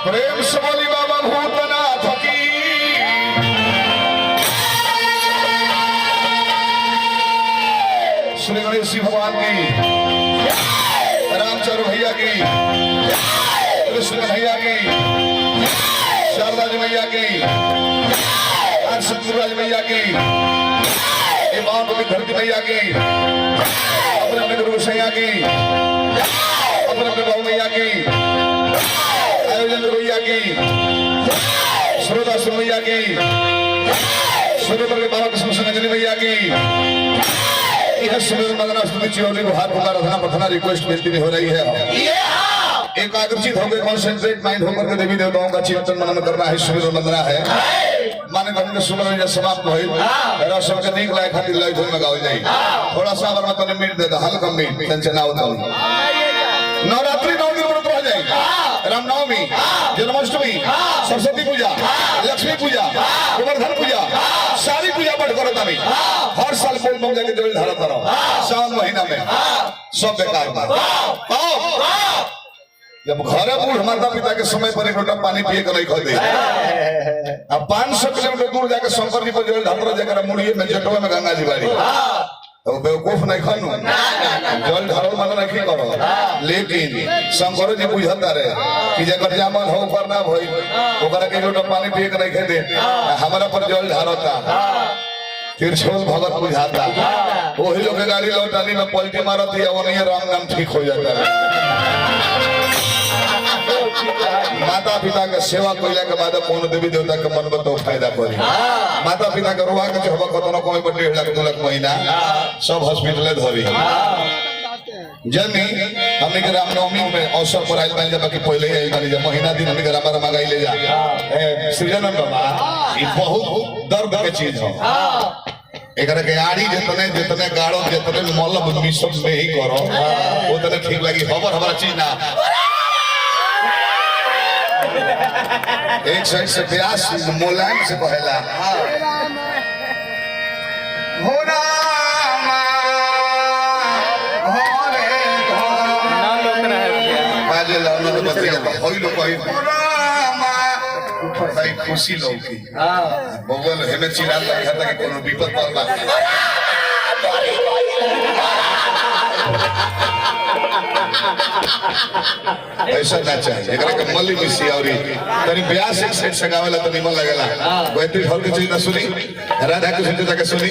प्रेम से बोली बाबा भूतनाथ की। श्री गणेश भगवान की, रामचंद्र भैया की, कृष्ण भैया की, शारदा जी भैया की, सतगुरुराज भैया की, इमाम धरती भैया की, अपने अपने गुरु भैया की, अपने अपने बाबू भैया की, आयोजन भैया की, श्रोता सुन भैया की, श्रोता बाबा कृष्ण संगजनी भैया की, यह सुंदर मदना स्तुति चिरौरी को हाथ पुकार अधना पथना रिक्वेस्ट बेनती में हो रही है। एकाग्रचित होकर कॉन्सेंट्रेट माइंड होकर के देवी देवताओं का चिंतन मनन करना है, सुमिर वंदना है। माने भगवान के सुमरन जब समाप्त होई तेरा सब के नीक लाए खातिर लाइट धूम लगाओ जाई। थोड़ा सा अगर मतलब मिनट दे दो हल्का मिनट टेंशन ना होता। नवरात्रि 9 दिन व्रत रह जाएगा। रामनवमी, जन्माष्टमी, सरस्वती पूजा, लक्ष्मी पूजा, गोवर्धन पूजा, सारी पूजा पाठ करो तभी। हर साल बोल बम जाके जल धारा करो सावन महीना में, सब बेकार बात। जब घरे बूढ़ माता पिता के समय पर एक लोटा पानी पिए के नहीं खोदे, अब 500 किलोमीटर दूर जाके शंकर जी पर जल ढाल जाकर मुड़िए में जटवे में गंगा जी बाड़ी तो बेवकूफ नहीं खानू जल ढाल मन नहीं करो। लेकिन शंकर जी बुझता रहे कि जगह जामल हो पर ना भई ओकरा के लोटा पानी पिए के नहीं खेदे, हमारा पर जल ढालता तिरछोल भगत बुझाता। वही लोग गाड़ी लौटानी में पलटी मारत है वो नहीं राम नाम ठीक हो जाता है। माता पिता के सेवा कइला के बाद कौन देवी देवता के मन में तो फायदा करी। माता पिता के रुआ के जो हवा कतनो कोई पर 1.5 लाख 2 लाख महीना सब हॉस्पिटल धरी जनी हमने के रामनवमी में अवसर पर आइल बानी बाकी पहले ही आइल बानी जब महीना दिन हमने के राम राम गाई ले जा सृजन बाबा ई बहुत दर्द के चीज है। एकरा के आड़ी जितने जितने गाड़ो जितने मलब मिशन में ही करो उतने ठीक लगी। खबर हमारा चीज ना एक साइड से प्यास मुलायम से बहेला हो रामा बाजे लाना तो बतिया होई लो कोई रामा भाई खुशी लोग की बगल हेमे चिल्ला रखा था कि कोनो विपद पड़ बा ऐसा ना चाहिए। एकरा के मल्ली मिसी औरी तनी ब्यास एक साइड से गावेला तो निमन लगेला। गायत्री ढोल के चीज ना सुनी, राधा कृष्ण जी के सुनी,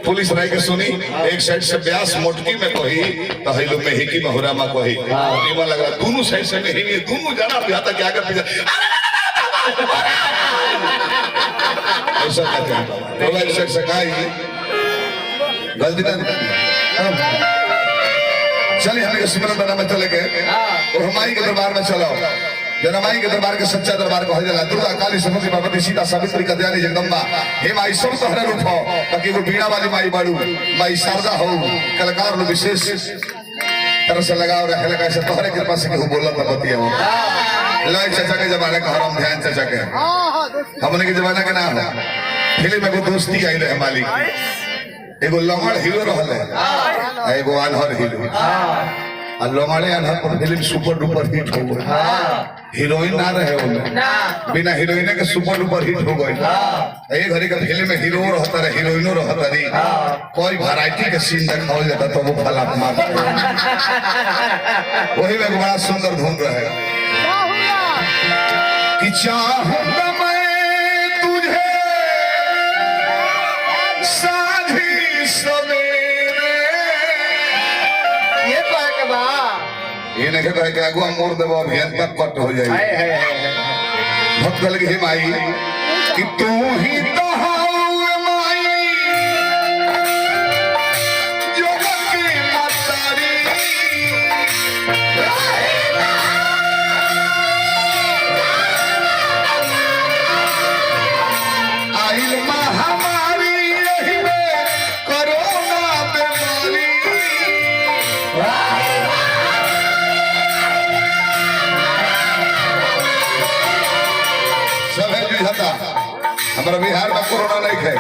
पुलिस राय के सुनी, एक साइड से ब्यास मोटकी में कही तो हेलो में हिकी महुरा में कही निमन लगेला। दोनों साइड से में ही दोनों जाना जाता के आगे पीछे ऐसा ना चाहिए। तो एक साइड से गाई गलती ना चलिए हमें सिमरन बना में चले गए और हमारी के दरबार में चलो जनमाई के दरबार के सच्चा दरबार को हजला दुर्गा काली सरस्वती पार्वती सीता सावित्री कल्याणी जगदम्बा हे माई सब तोहरा रूप हो ताकि वो बीणा वाली माई बाड़ू माई शारदा हो कलाकार लो विशेष तरह से लगाओ रखे लगा से तोहरे कृपा से केहू बोला तो बतिया हो लाइक चाचा के जमाने का हराम ध्यान चाचा के हमने के जमाना के नाम फिल्म में को दोस्ती आई रहे मालिक एगो लमड़ हीरो रहले एगो अनहर हीरो आ लमड़े अनहर पर फिल्म सुपर डुपर हिट हो गई। हीरोइन ना रहे उनमें बिना हीरोइन के सुपर डुपर हिट हो गई। एक घड़ी का फिल्म में हीरो रहता रहे हीरोइनो रहता रही कोई वैरायटी के सीन दिखाओ जाता तो वो फलाप मार वही में बड़ा सुंदर धुन रहे कि चाहूंगा मैं तुझे साझी सवेरे ये कहे के बा ये नहीं कहे के अगुआ मोर देबो अभियान तक कट हो जाए भक्त लगे हे माई कि तू ही तो हाउ माई जगत की मातारी आइल महामारी यही में कोरोना बीमारी सब है हमारा बिहार में कोरोना नहीं है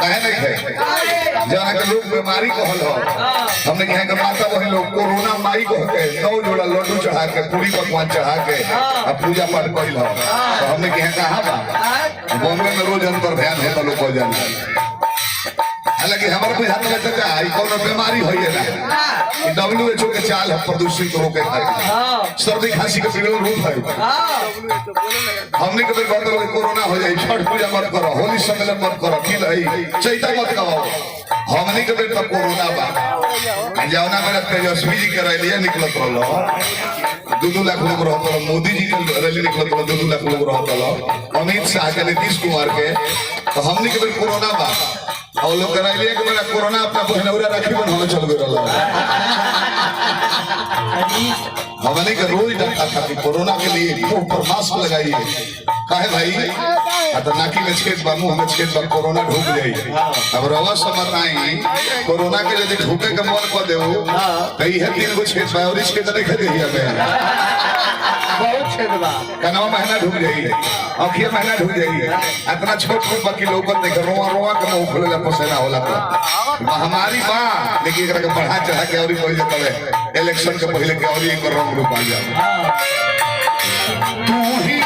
कहे नहीं है जहाँ के लोग बीमारी कहल हो हमने यहाँ के माता बहन लोग कोरोना माई कह के 9 जोड़ा लड्डू चढ़ा के पूरी पकवान चढ़ा के अब पूजा पाठ कइल हो तो हमने के यहाँ कहा बा बॉम्बे में रोज अंतर ध्यान है लोग को जाने हालांकि हमारे बुझात में चाचा ई कोनो बीमारी होइए ना WHO के चाल है प्रदूषित रोके खातिर सर्दी खांसी के बिगड़ल रूप है हमने कभी कहते लोग कोरोना हो जाए छठ पूजा मत करो होली सम्मेलन मत करो की लई चैता मत गवाओ हमने कभी तो कोरोना बा जौना मेरा तेजस्वी जी के रैलिया निकलत रहलो 2-2 लाख लोग रहत रहो मोदी जी के रैली निकलत रहो 2-2 लाख लोग रहत रहो अमित शाह के नीतीश कुमार के तो हमने कभी कोरोना बा और लोग रैलिया के मेरा कोरोना अपना बहनौरा राखी बन चल गए रहलो हमने के रोज डरता था कि कोरोना के लिए मुंह पर मास्क लगाइए काहे भाई तो नाकी में छेद बा मुंह में छेद बा कोरोना ढुक जाई अब रवा समझाई कोरोना के यदि ढुके के मन कर देओ तो ई है 3 गो छेद बा और इसके तो देखे देहिया में बहुत छेद बा कनवा महीना ढुक जाई आंखिया महीना ढुक जाई इतना छोट छोट बाकी लोग देख रोवा रोवा के मुंह खुलेला पसेना होला महामारी बा लेकिन एकरा के बढ़ा चढ़ा के और पहिले तबे इलेक्शन के पहिले के और एक रंग रूप आ जाए तू ही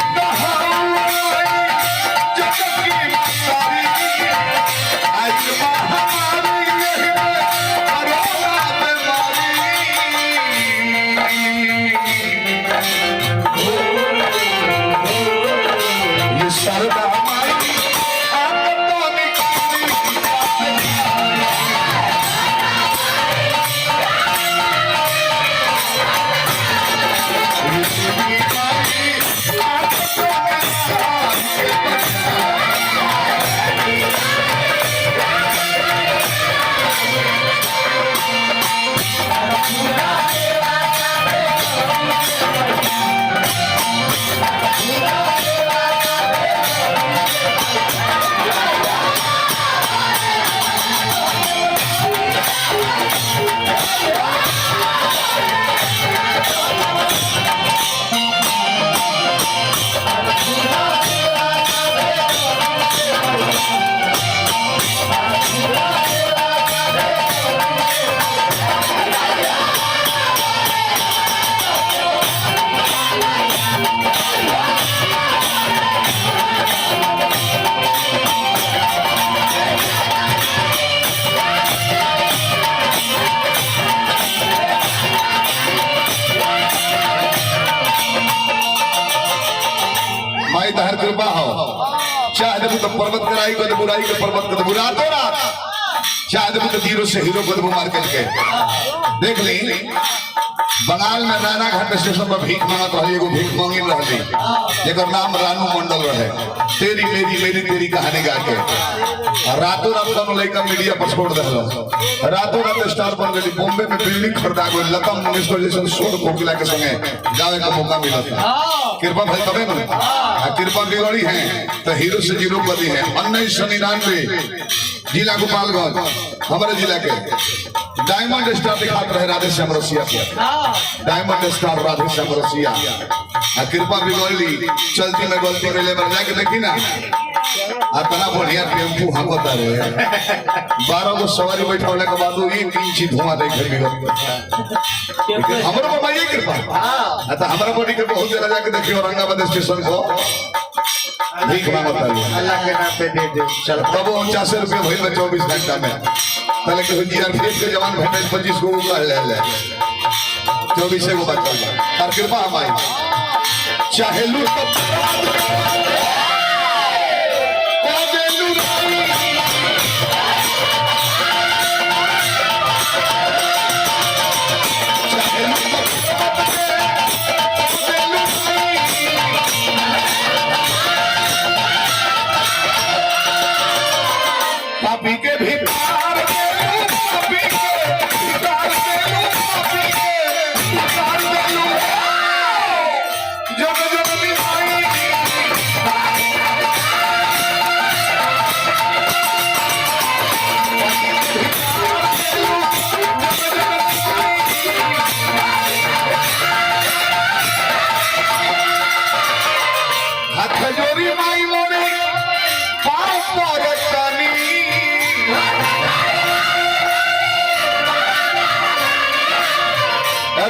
कृपा हो चाहे तो पर्वत कराई को बुराई के पर्वत को बुरा तो रात चाहे तो जीरो से हीरो को मार्केट के देख ली बंगाल में राना घाट स्टेशन पर भीख मांगत रही एगो भीख मांगी रही जेकर नाम रानू मंडल रहे तेरी मेरी तेरी कहानी गा के रातों रात दोनों लड़का मीडिया पर छोड़ दिलो रातों रात स्टार बन गई बॉम्बे में बिल्डिंग खरीदा गई लता मंगेशकर जैसे शोर कोकिला के संगे गावे का मौका मिला था कृपा भाई तबे ना कृपा बिगड़ी है तो हीरो से जीरो बदी है 1999 जिला गोपालगंज हमारे जिला के डायमंड स्टार दिखाते रहे राधे श्याम रसिया डायमंड स्टार राधे श्याम रसिया कृपा बिगड़ी चलती में गलती में लेबर जाके देखी ना इतना बढ़िया टेम्पू हमता रहे 12 गो सवारी बैठौले के बाद 1 इंच धुआं देखे हमारे बाबा ये कृपा हमारा बॉडी के बहुत जगह जाके देखिए औरंगाबाद स्टेशन को भीख मांगता है अल्लाह के नाम पे दे दे चल तब 50 रुपये भइल में 24 घंटा में तले के जीआरपीएफ के जवान भेटे 25 गो उकाड़ ले 24 गो बचल और कृपा हमारी चाहे लूट पापी के भी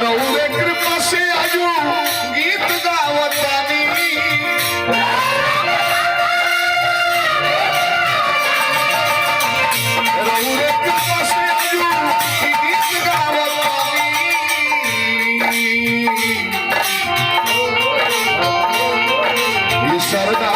रउरे कृपा से आजू गीत गावतानी रउरे कृपा से आजू गीत गावतानी शरणा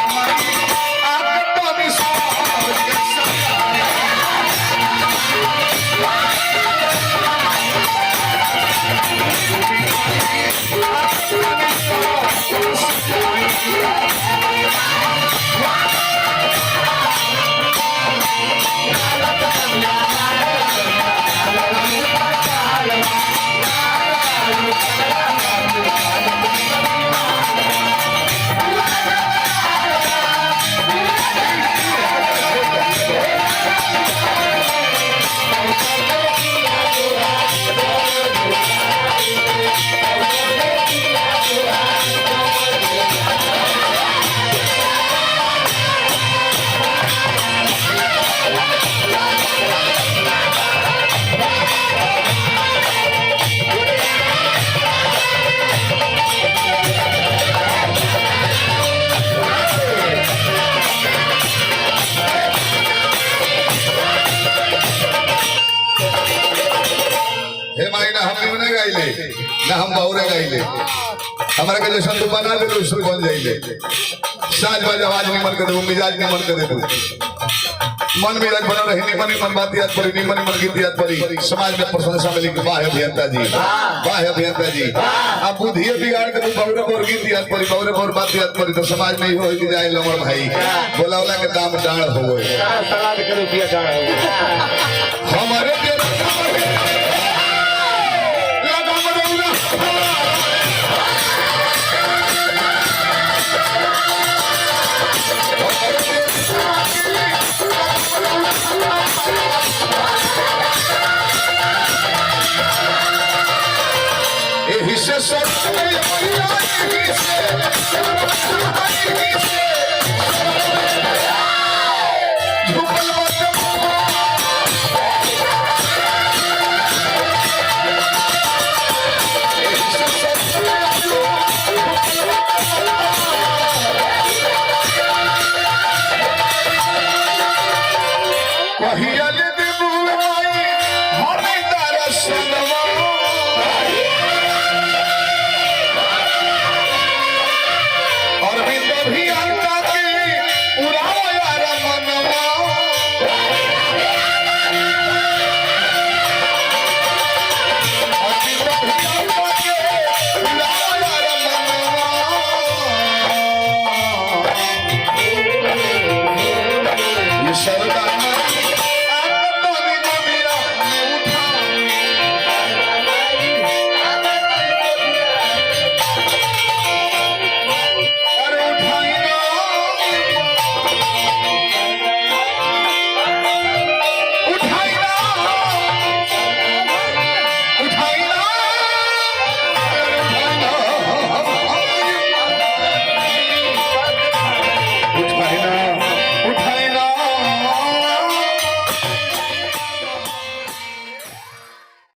हे मायना हम नहीं गाइले ना हम बहुरे गाइले हमारा के जैसा तू बना दे तो उसमें बन जाइले साज बाज आवाज नहीं मन कर दे मिजाज नहीं मन कर दे मन मिजाज बना रहे निमन निमन बात याद पड़ी निमन निमन गीत याद पड़ी समाज में प्रशंसा मिली कि वाह अभियंता जी आप बुद्धि बिगाड़ के तू बहुरे बोर गीत याद पड़ी बहुरे बोर बात याद पड़ी तो समाज में ही हो कि जाए लमर भाई बोलावला के दाम डांड हो गए सलाद के रुपया डांड हो गए हमारे हिस्से झुकल